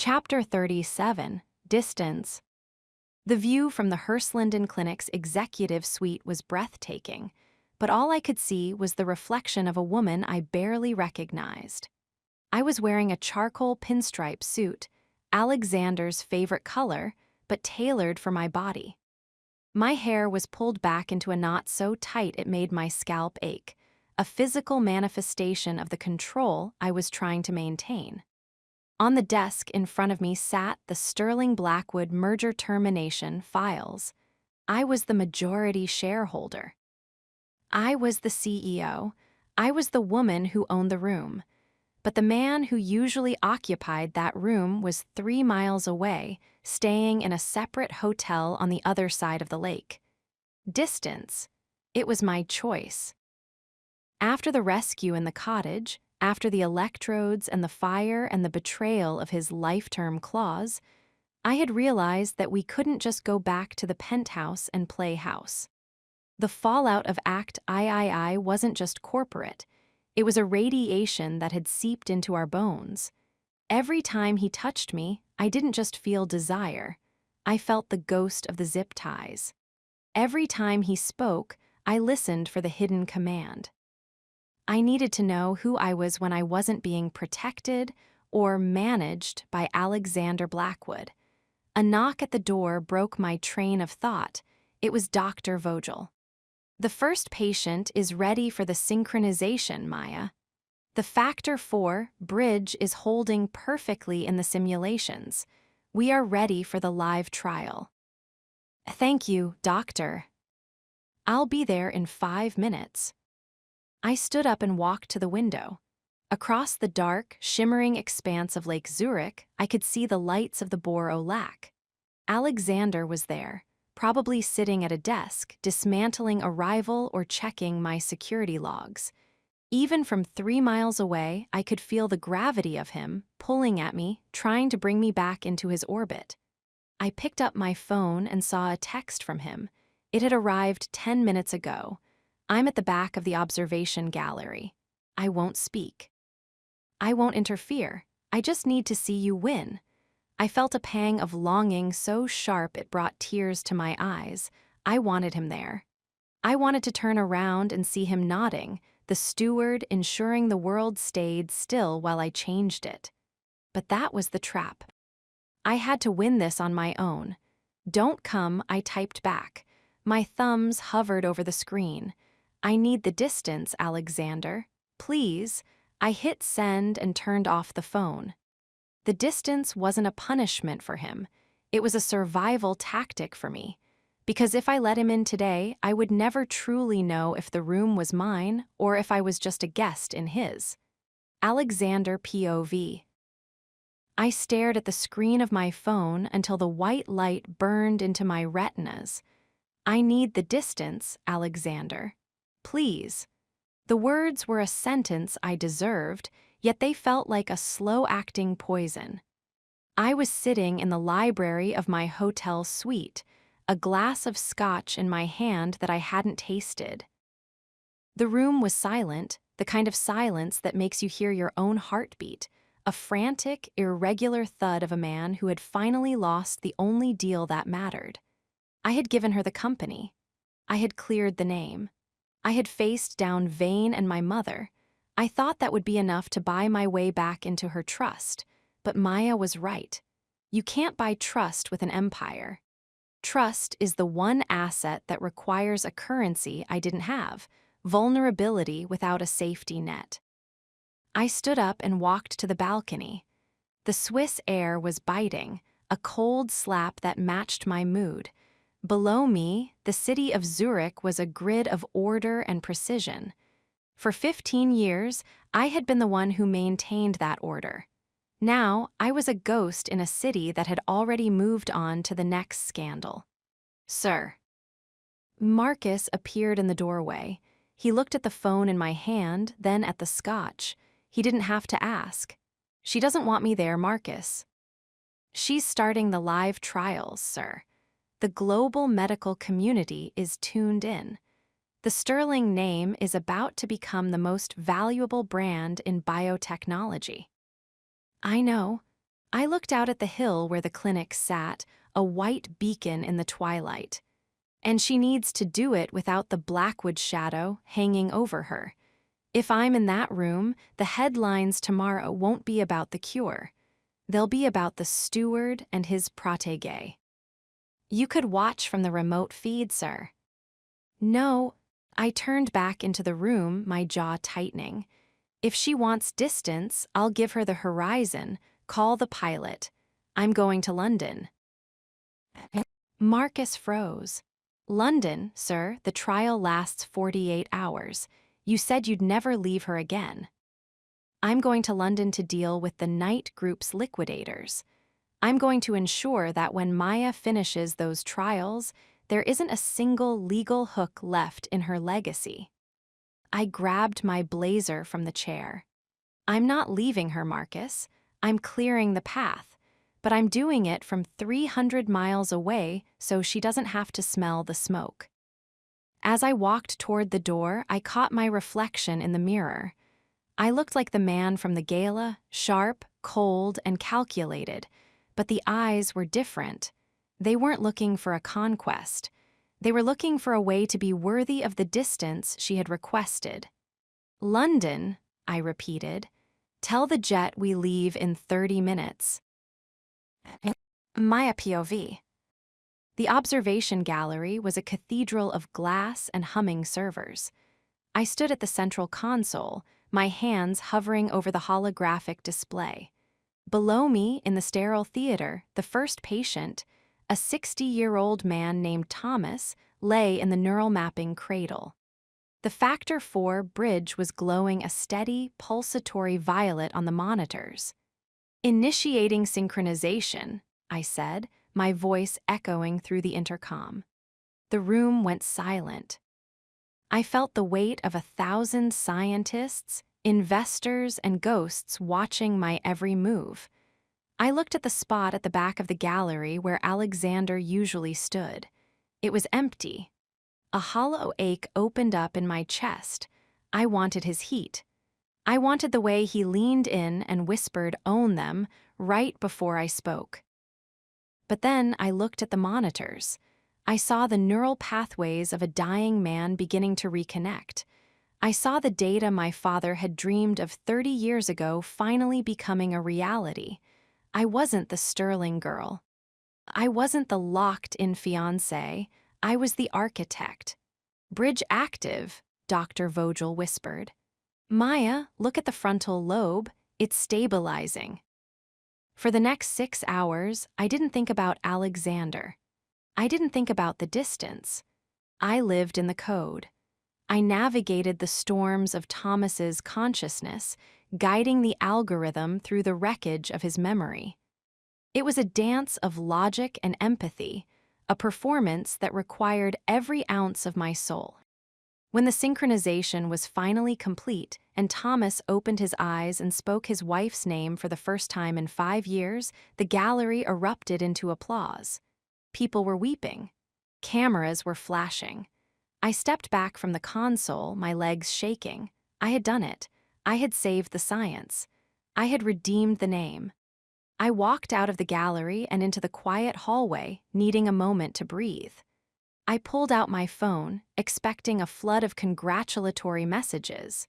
Chapter 37, Distance. The view from the Hearst-Linden Clinic's executive suite was breathtaking, but all I could see was the reflection of a woman I barely recognized. I was wearing a charcoal pinstripe suit, Alexander's favorite color, but tailored for my body. My hair was pulled back into a knot so tight it made my scalp ache, a physical manifestation of the control I was trying to maintain. On the desk in front of me sat the Sterling Blackwood merger termination files. I was the majority shareholder. I was the CEO. I was the woman who owned the room. But the man who usually occupied that room was 3 miles away, staying in a separate hotel on the other side of the lake. Distance. It was my choice. After the rescue in the cottage, after the electrodes and the fire and the betrayal of his life-term clause, I had realized that we couldn't just go back to the penthouse and play house. The fallout of Act III wasn't just corporate. It was a radiation that had seeped into our bones. Every time he touched me, I didn't just feel desire. I felt the ghost of the zip ties. Every time he spoke, I listened for the hidden command. I needed to know who I was when I wasn't being protected or managed by Alexander Blackwood. A knock at the door broke my train of thought. It was Dr. Vogel. The first patient is ready for the synchronization, Maya. The factor 4 bridge is holding perfectly in the simulations. We are ready for the live trial. Thank you, doctor. I'll be there in 5 minutes. I stood up and walked to the window. Across the dark, shimmering expanse of Lake Zurich, I could see the lights of the Bore au Lac. Alexander was there, probably sitting at a desk, dismantling a rival or checking my security logs. Even from 3 miles away, I could feel the gravity of him, pulling at me, trying to bring me back into his orbit. I picked up my phone and saw a text from him. It had arrived 10 minutes ago. I'm at the back of the observation gallery. I won't speak. I won't interfere. I just need to see you win. I felt a pang of longing so sharp it brought tears to my eyes. I wanted him there. I wanted to turn around and see him nodding, the steward ensuring the world stayed still while I changed it. But that was the trap. I had to win this on my own. Don't come, I typed back. My thumbs hovered over the screen. I need the distance, Alexander. Please. I hit send and turned off the phone. The distance wasn't a punishment for him. It was a survival tactic for me. Because if I let him in today, I would never truly know if the room was mine or if I was just a guest in his. Alexander POV. I stared at the screen of my phone until the white light burned into my retinas. I need the distance, Alexander. Please. The words were a sentence I deserved, yet they felt like a slow-acting poison. I was sitting in the library of my hotel suite, a glass of scotch in my hand that I hadn't tasted. The room was silent, the kind of silence that makes you hear your own heartbeat, a frantic, irregular thud of a man who had finally lost the only deal that mattered. I had given her the company. I had cleared the name. I had faced down Vane and my mother. I thought that would be enough to buy my way back into her trust, but Maya was right. You can't buy trust with an empire. Trust is the one asset that requires a currency I didn't have, vulnerability without a safety net. I stood up and walked to the balcony. The Swiss air was biting, a cold slap that matched my mood. Below me, the city of Zurich was a grid of order and precision. For 15 years, I had been the one who maintained that order. Now, I was a ghost in a city that had already moved on to the next scandal. Sir. Marcus appeared in the doorway. He looked at the phone in my hand, then at the scotch. He didn't have to ask. She doesn't want me there, Marcus. She's starting the live trials, sir. The global medical community is tuned in. The Sterling name is about to become the most valuable brand in biotechnology. I know. I looked out at the hill where the clinic sat, a white beacon in the twilight. And she needs to do it without the Blackwood shadow hanging over her. If I'm in that room, the headlines tomorrow won't be about the cure. They'll be about the steward and his protégé. You could watch from the remote feed, sir. No, I turned back into the room, my jaw tightening. If she wants distance, I'll give her the horizon. Call the pilot. I'm going to London. Marcus froze. London, sir, the trial lasts 48 hours. You said you'd never leave her again. I'm going to London to deal with the Knight Group's liquidators. I'm going to ensure that when Maya finishes those trials, there isn't a single legal hook left in her legacy. I grabbed my blazer from the chair. I'm not leaving her, Marcus. I'm clearing the path, but I'm doing it from 300 miles away so she doesn't have to smell the smoke. As I walked toward the door, I caught my reflection in the mirror. I looked like the man from the gala, sharp, cold, and calculated, but the eyes were different. They weren't looking for a conquest. They were looking for a way to be worthy of the distance she had requested. London, I repeated. Tell the jet we leave in 30 minutes. Maya POV. The observation gallery was a cathedral of glass and humming servers. I stood at the central console, my hands hovering over the holographic display. Below me, in the sterile theater, the first patient, a 60-year-old man named Thomas, lay in the neural mapping cradle. The Factor 4 bridge was glowing a steady, pulsatory violet on the monitors. Initiating synchronization, I said, my voice echoing through the intercom. The room went silent. I felt the weight of 1,000 scientists, investors, and ghosts watching my every move. I looked at the spot at the back of the gallery where Alexander usually stood. It was empty. A hollow ache opened up in my chest. I wanted his heat. I wanted the way he leaned in and whispered, "Own them," right before I spoke. But then I looked at the monitors. I saw the neural pathways of a dying man beginning to reconnect. I saw the data my father had dreamed of 30 years ago finally becoming a reality. I wasn't the Sterling girl. I wasn't the locked-in fiancé. I was the architect. "Bridge active," Dr. Vogel whispered. "Maya, look at the frontal lobe. It's stabilizing." For the next 6 hours, I didn't think about Alexander. I didn't think about the distance. I lived in the code. I navigated the storms of Thomas's consciousness, guiding the algorithm through the wreckage of his memory. It was a dance of logic and empathy, a performance that required every ounce of my soul. When the synchronization was finally complete and Thomas opened his eyes and spoke his wife's name for the first time in 5 years, the gallery erupted into applause. People were weeping. Cameras were flashing. I stepped back from the console, my legs shaking. I had done it. I had saved the science. I had redeemed the name. I walked out of the gallery and into the quiet hallway, needing a moment to breathe. I pulled out my phone, expecting a flood of congratulatory messages.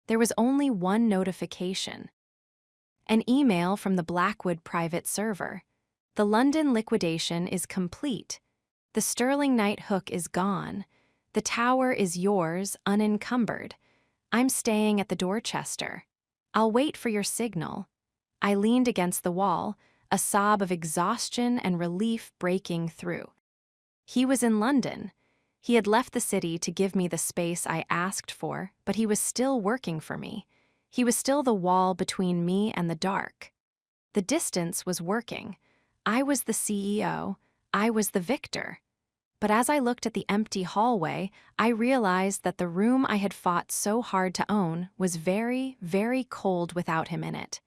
There was only one notification. An email from the Blackwood private server. "The London liquidation is complete. The Sterling Knight hook is gone. The tower is yours, unencumbered. I'm staying at the Dorchester. I'll wait for your signal." I leaned against the wall, a sob of exhaustion and relief breaking through. He was in London. He had left the city to give me the space I asked for, but he was still working for me. He was still the wall between me and the dark. The distance was working. I was the CEO. I was the victor. But as I looked at the empty hallway, I realized that the room I had fought so hard to own was very, very cold without him in it.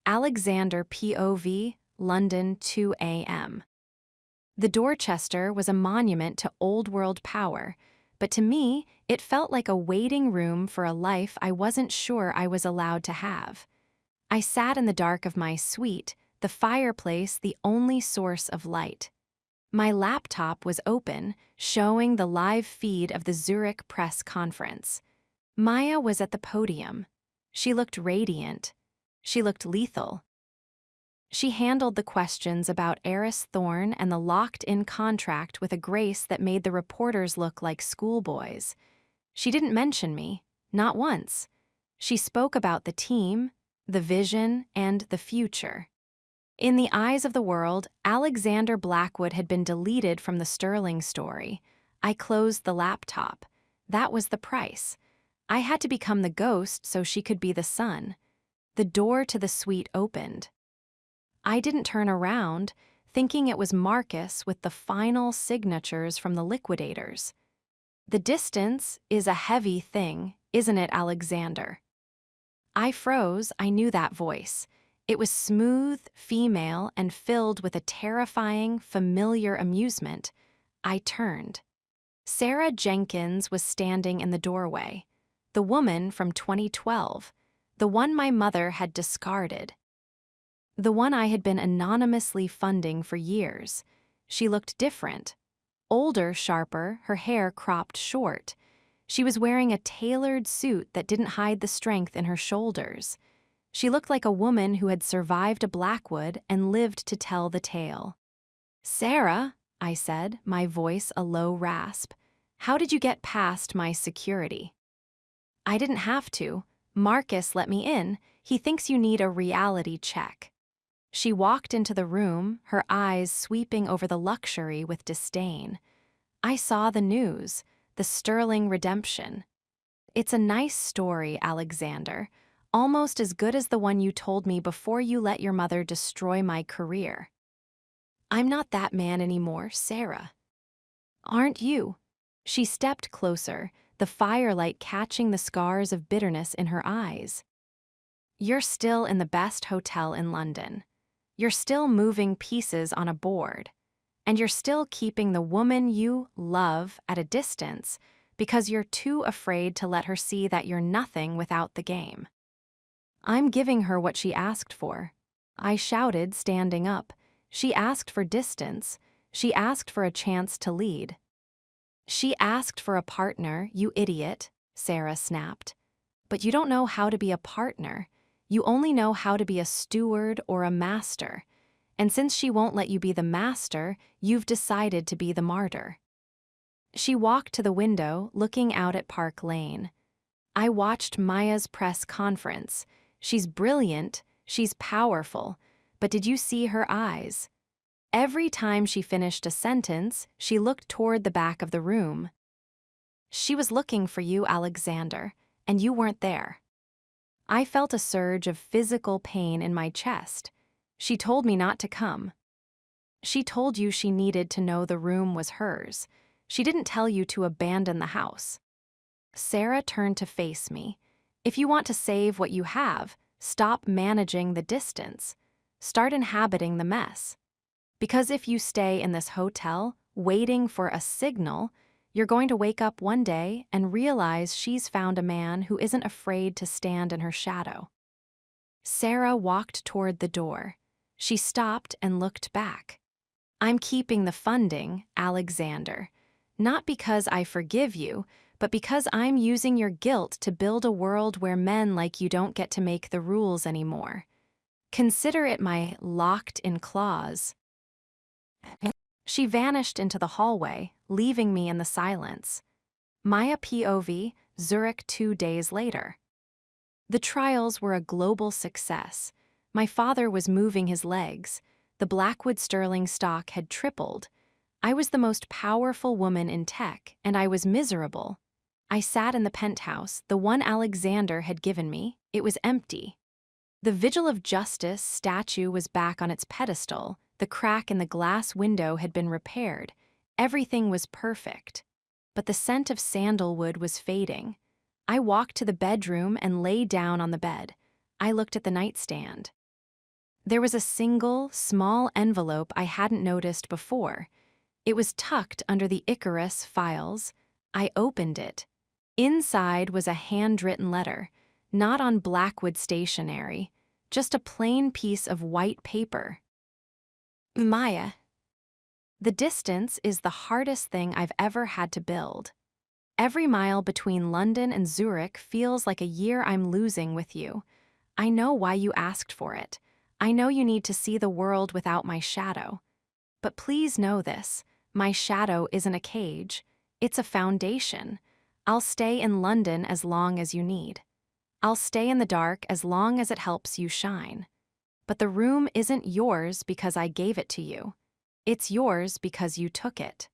Alexander POV, London, 2 a.m. The Dorchester was a monument to old-world power, but to me, it felt like a waiting room for a life I wasn't sure I was allowed to have. I sat in the dark of my suite, the fireplace the only source of light. My laptop was open, showing the live feed of the Zurich press conference. Maya was at the podium. She looked radiant. She looked lethal. She handled the questions about Eris Thorne and the locked-in contract with a grace that made the reporters look like schoolboys. She didn't mention me, not once. She spoke about the team, the vision, and the future. In the eyes of the world, Alexander Blackwood had been deleted from the Sterling story. I closed the laptop. That was the price. I had to become the ghost so she could be the sun. The door to the suite opened. I didn't turn around, thinking it was Marcus with the final signatures from the liquidators. The distance is a heavy thing, isn't it, Alexander? I froze. I knew that voice. It was smooth, female, and filled with a terrifying, familiar amusement. I turned. Sarah Jenkins was standing in the doorway. The woman from 2012. The one my mother had discarded. The one I had been anonymously funding for years. She looked different. Older, sharper, her hair cropped short. She was wearing a tailored suit that didn't hide the strength in her shoulders. She looked like a woman who had survived a Blackwood and lived to tell the tale. "Sarah," I said, my voice a low rasp, "how did you get past my security?" "I didn't have to. Marcus let me in. He thinks you need a reality check." She walked into the room, her eyes sweeping over the luxury with disdain. I saw the news, the Sterling redemption. "It's a nice story, Alexander. Almost as good as the one you told me before you let your mother destroy my career." "I'm not that man anymore, Sarah." "Aren't you?" She stepped closer, the firelight catching the scars of bitterness in her eyes. "You're still in the best hotel in London. You're still moving pieces on a board. And you're still keeping the woman you love at a distance because you're too afraid to let her see that you're nothing without the game." "I'm giving her what she asked for." I shouted, standing up. "She asked for distance. She asked for a chance to lead." "She asked for a partner, you idiot," Sarah snapped. "But you don't know how to be a partner. You only know how to be a steward or a master. And since she won't let you be the master, you've decided to be the martyr." She walked to the window, looking out at Park Lane. I watched Maya's press conference. She's brilliant, she's powerful, but did you see her eyes? Every time she finished a sentence, she looked toward the back of the room. She was looking for you, Alexander, and you weren't there. I felt a surge of physical pain in my chest. She told me not to come. She told you she needed to know the room was hers. She didn't tell you to abandon the house. Sarah turned to face me. "If you want to save what you have, stop managing the distance. Start inhabiting the mess. Because if you stay in this hotel, waiting for a signal, you're going to wake up one day and realize she's found a man who isn't afraid to stand in her shadow." Sarah walked toward the door. She stopped and looked back. "I'm keeping the funding, Alexander. Not because I forgive you, but because I'm using your guilt to build a world where men like you don't get to make the rules anymore. Consider it my locked-in clause." She vanished into the hallway, leaving me in the silence. Maya POV, Zurich 2 days later. The trials were a global success. My father was moving his legs. The Blackwood Sterling stock had tripled. I was the most powerful woman in tech, and I was miserable. I sat in the penthouse, the one Alexander had given me. It was empty. The Vigil of Justice statue was back on its pedestal. The crack in the glass window had been repaired. Everything was perfect. But the scent of sandalwood was fading. I walked to the bedroom and lay down on the bed. I looked at the nightstand. There was a single, small envelope I hadn't noticed before. It was tucked under the Icarus files. I opened it. Inside was a handwritten letter, not on Blackwood stationery. just a plain piece of white paper. Maya, the distance is the hardest thing I've ever had to build. Every mile between London and Zurich feels like a year I'm losing with you. I know why you asked for it. I know you need to see the world without my shadow. But please know this, my shadow isn't a cage. It's a foundation. I'll stay in London as long as you need. I'll stay in the dark as long as it helps you shine. But the room isn't yours because I gave it to you. It's yours because you took it.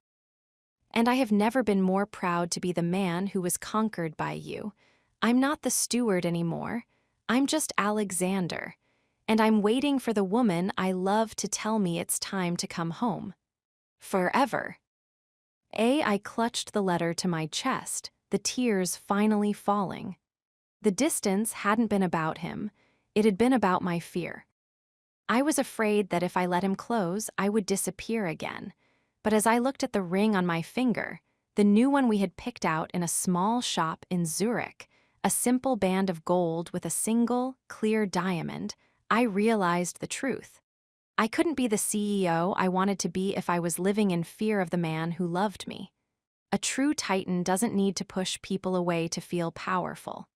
And I have never been more proud to be the man who was conquered by you. I'm not the steward anymore. I'm just Alexander. And I'm waiting for the woman I love to tell me it's time to come home. Forever. I clutched the letter to my chest, the tears finally falling. The distance hadn't been about him. It had been about my fear. I was afraid that if I let him close, I would disappear again. But as I looked at the ring on my finger, the new one we had picked out in a small shop in Zurich, a simple band of gold with a single, clear diamond, I realized the truth. I couldn't be the CEO I wanted to be if I was living in fear of the man who loved me. A true titan doesn't need to push people away to feel powerful.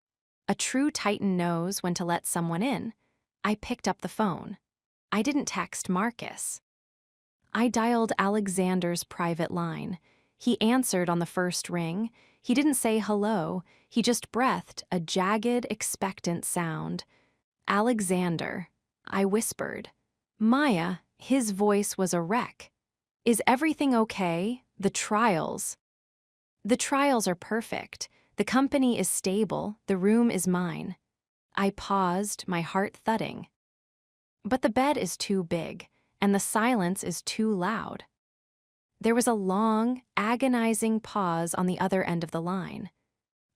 A true titan knows when to let someone in. I picked up the phone. I didn't text Marcus. I dialed Alexander's private line. He answered on the first ring. He didn't say hello. He just breathed a jagged, expectant sound. Alexander, I whispered. Maya, his voice was a wreck. Is everything okay? The trials. The trials are perfect. The company is stable. The room is mine. I paused, my heart thudding. But the bed is too big, and the silence is too loud. There was a long, agonizing pause on the other end of the line.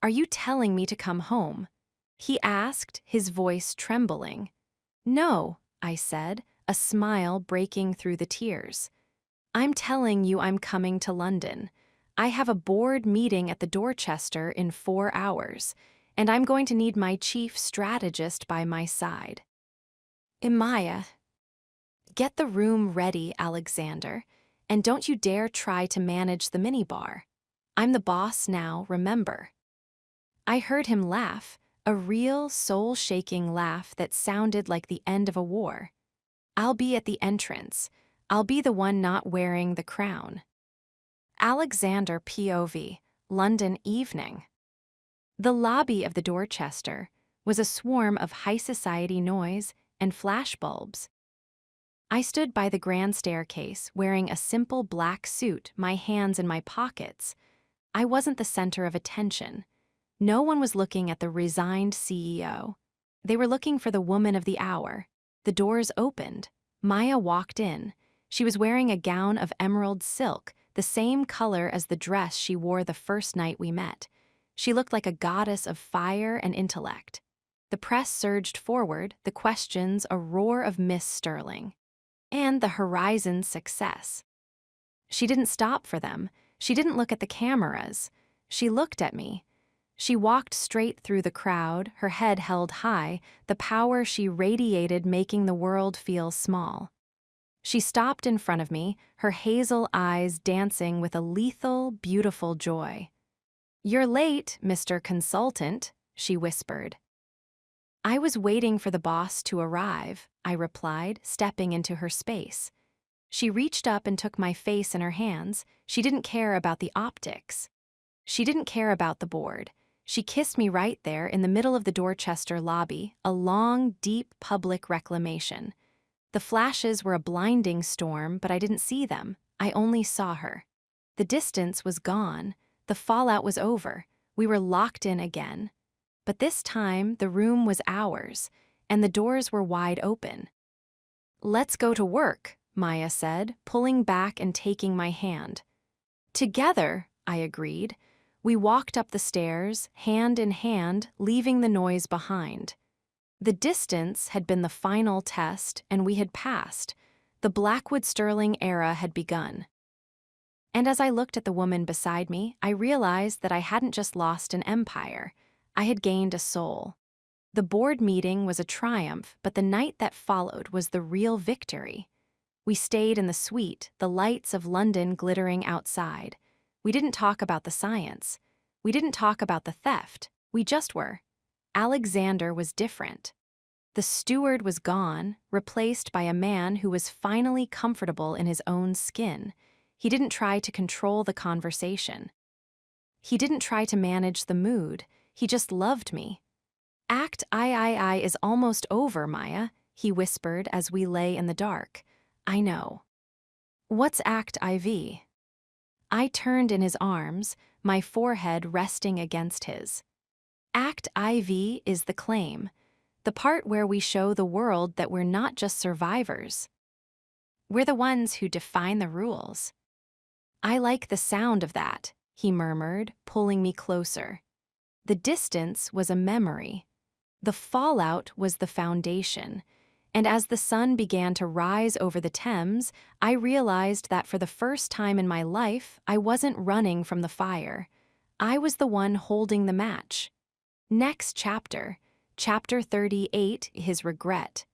Are you telling me to come home? He asked, his voice trembling. No, I said, a smile breaking through the tears. I'm telling you I'm coming to London. I have a board meeting at the Dorchester in 4 hours, and I'm going to need my chief strategist by my side. Maya, get the room ready, Alexander, and don't you dare try to manage the minibar. I'm the boss now, remember. I heard him laugh, a real soul-shaking laugh that sounded like the end of a war. I'll be at the entrance. I'll be the one not wearing the crown. Alexander POV, London evening. The lobby of the Dorchester was a swarm of high society noise and flashbulbs. I stood by the grand staircase wearing a simple black suit, my hands in my pockets. I wasn't the center of attention. No one was looking at the resigned CEO. They were looking for the woman of the hour. The doors opened. Maya walked in. She was wearing a gown of emerald silk, the same color as the dress she wore the first night we met. She looked like a goddess of fire and intellect. The press surged forward, the questions a roar of Miss Sterling. And the Horizon's success. She didn't stop for them. She didn't look at the cameras. She looked at me. She walked straight through the crowd, her head held high, the power she radiated making the world feel small. She stopped in front of me, her hazel eyes dancing with a lethal, beautiful joy. You're late, Mr. Consultant, she whispered. I was waiting for the boss to arrive, I replied, stepping into her space. She reached up and took my face in her hands. She didn't care about the optics. She didn't care about the board. She kissed me right there in the middle of the Dorchester lobby, a long, deep public reclamation. The flashes were a blinding storm, but I didn't see them. I only saw her. The distance was gone. The fallout was over. We were locked in again. But this time, the room was ours, and the doors were wide open. Let's go to work, Maya said, pulling back and taking my hand. Together, I agreed. We walked up the stairs, hand in hand, leaving the noise behind. The distance had been the final test, and we had passed. The Blackwood Sterling era had begun. And as I looked at the woman beside me, I realized that I hadn't just lost an empire. I had gained a soul. The board meeting was a triumph, but the night that followed was the real victory. We stayed in the suite, the lights of London glittering outside. We didn't talk about the science. We didn't talk about the theft. We just were. Alexander was different. The steward was gone, replaced by a man who was finally comfortable in his own skin. He didn't try to control the conversation. He didn't try to manage the mood. He just loved me. Act I is almost over, Maya, he whispered as we lay in the dark. I know. What's Act IV? I turned in his arms, my forehead resting against his. Act IV is the claim, the part where we show the world that we're not just survivors. We're the ones who define the rules. I like the sound of that, he murmured, pulling me closer. The distance was a memory. The fallout was the foundation. And as the sun began to rise over the Thames, I realized that for the first time in my life, I wasn't running from the fire. I was the one holding the match. Next chapter, chapter 38, his regret.